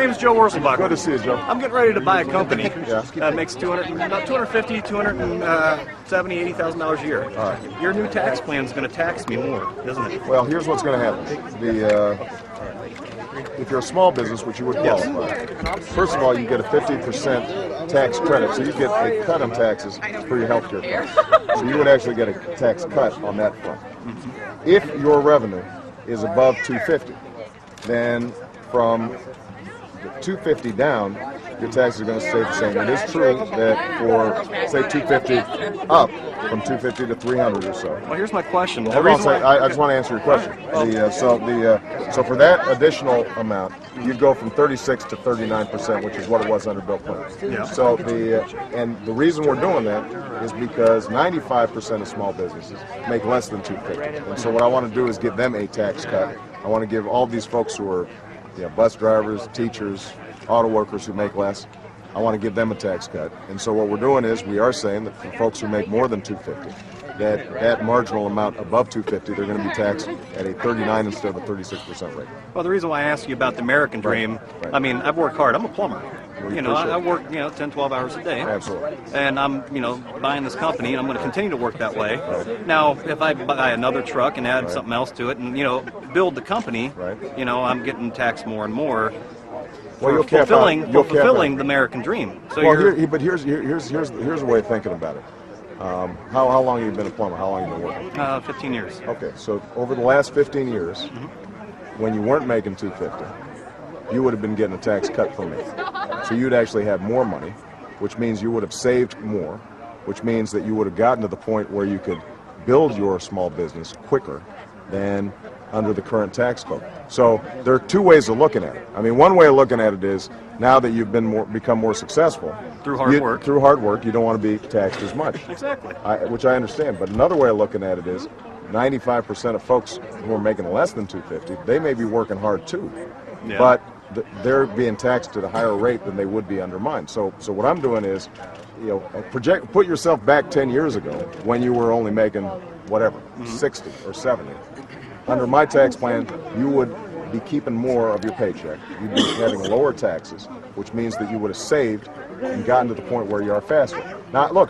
name's Joe Worselbach. Good to see you, Joe. I'm getting ready to buy a company Yeah. that makes about $250,000, $270,000, $80,000 a year. All right. Your new tax plan is going to tax me more, isn't it? Well, here's what's going to happen. If you're a small business, which you would qualify, first of all, you get a 50% tax credit, so you get a cut on taxes for your health care costs. So you would actually get a tax cut on that front. If your revenue is above 250, then from 250 down, your taxes are going to stay the same. It is true that for, say, 250 up, from 250 to 300 or so. Well, here's my question. Hold on a second. I just want to answer your question. So for that additional amount, you'd go from 36 to 39%, which is what it was under Bill Clinton. Yeah. So the reason we're doing that is because 95% of small businesses make less than 250, and so what I want to do is give them a tax cut. I want to give all these folks who are bus drivers, teachers, auto workers who make less, I want to give them a tax cut. And so what we're doing is we are saying that for folks who make more than 250, that marginal amount above 250, they're going to be taxed at a 39 instead of a 36% rate. Well, the reason why I asked you about the American dream, Right. I mean, I've worked hard. I'm a plumber. Well, I work 10, 12 hours a day. Absolutely. And I'm buying this company, and I'm going to continue to work that way. Right. Now, if I buy another truck and add something else to it, and build the compcompany, I'm getting taxed more and more. Well, fulfilling the American dream. So but here's a way of thinking about it. How long have you been a plumber? How long have you been working? 15 years. Okay, so over the last 15 years, when you weren't making 250, you would have been getting a tax cut from me. So you'd actually have more money, which means you would have saved more, which means that you would have gotten to the point where you could build your small business quicker than under the current tax code. So there are two ways of looking at it. I mean, one way of looking at it is now that you've become more successful through hard work, you don't want to be taxed as much. Exactly. Which I understand. But another way of looking at it is 95% of folks who are making less than 250, they may be working hard too, but they're being taxed at a higher rate than they would be under mine. So what I'm doing is, put yourself back 10 years ago when you were only making whatever, 60 or 70. Under my tax plan, you would be keeping more of your paycheck. You'd be having lower taxes, which means that you would have saved and gotten to the point where you are faster. Now, look,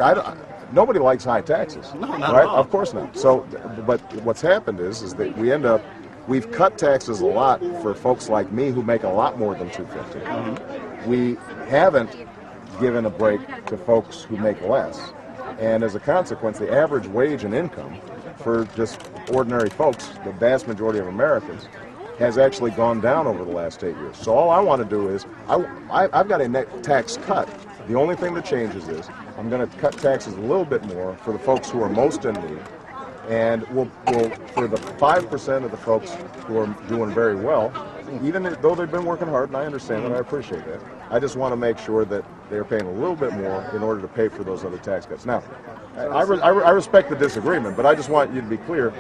nobody likes high taxes, no, not right? at all. Of course not. So, but what's happened is that we've cut taxes a lot for folks like me who make a lot more than 250. We haven't given a break to folks who make less, and as a consequence, the average wage and income for just ordinary folks, the vast majority of Americans, has actually gone down over the last 8 years. So all I want to do is, I've got a net tax cut. The only thing that changes is I'm going to cut taxes a little bit more for the folks who are most in need, and we'll for the 5% of the folks who are doing very well, even though they've been working hard, and I understand that, I appreciate that, I just want to make sure that they're paying a little bit more in order to pay for those other tax cuts. Now, I respect the disagreement, but I just want you to be clear.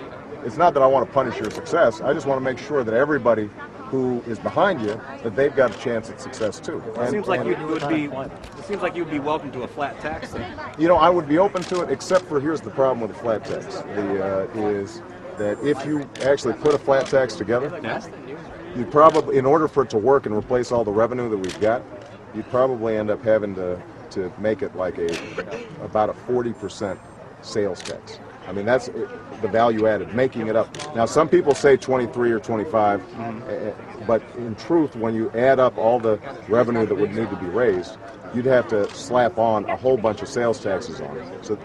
It's not that I want to punish your success. I just want to make sure that everybody who is behind you, that they've got a chance at success too. It seems like you'd be welcome to a flat tax then. I would be open to it, except for here's the problem with the flat tax. Is that if you actually put a flat tax together, you'd probably, in order for it to work and replace all the revenue that we've got, you'd probably end up having to make it like about a 40% sales tax. I mean, that's the value added, making it up. Now, some people say 23 or 25, but in truth, when you add up all the revenue that would need to be raised, you'd have to slap on a whole bunch of sales taxes on it. So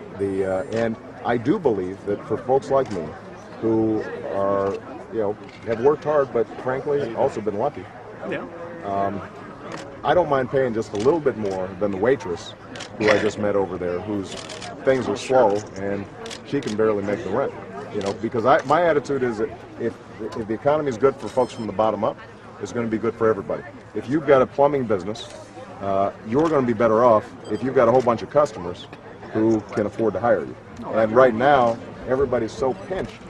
and I do believe that for folks like me, who are, have worked hard, but frankly also been lucky. I don't mind paying just a little bit more than the waitress who I just met over there, whose things are slow and she can barely make the rent. Because my attitude is that if the economy is good for folks from the bottom up, it's going to be good for everybody. If you've got a plumbing business, you're going to be better off if you've got a whole bunch of customers who can afford to hire you. And right now, everybody's so pinched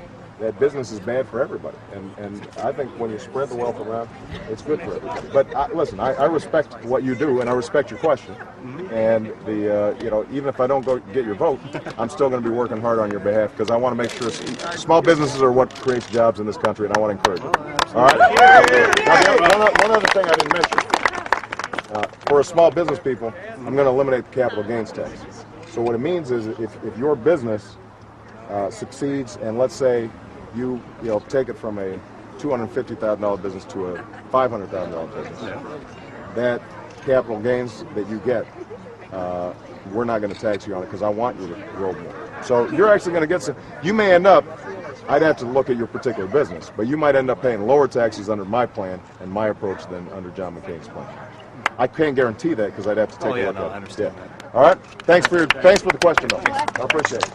that business is bad for everybody. And I think when you spread the wealth around, it's good for everybody. But listen, I respect what you do, and I respect your question. And even if I don't go get your vote, I'm still going to be working hard on your behalf because I want to make sure small businesses are what creates jobs in this country, and I want to encourage it. All right? Now, one other thing I didn't mention. For small business people, I'm going to eliminate the capital gains tax. So what it means is if your business succeeds, and let's say you take it from a $250,000 business to a $500,000 business, that capital gains that you get, we're not going to tax you on it because I want you to grow more. So you're actually going to get some. You may end up, I'd have to look at your particular business, but you might end up paying lower taxes under my plan and my approach than under John McCain's plan. I can't guarantee that because I'd have to take a look at it. I understand that. All right. Thanks for the question, though. I appreciate it.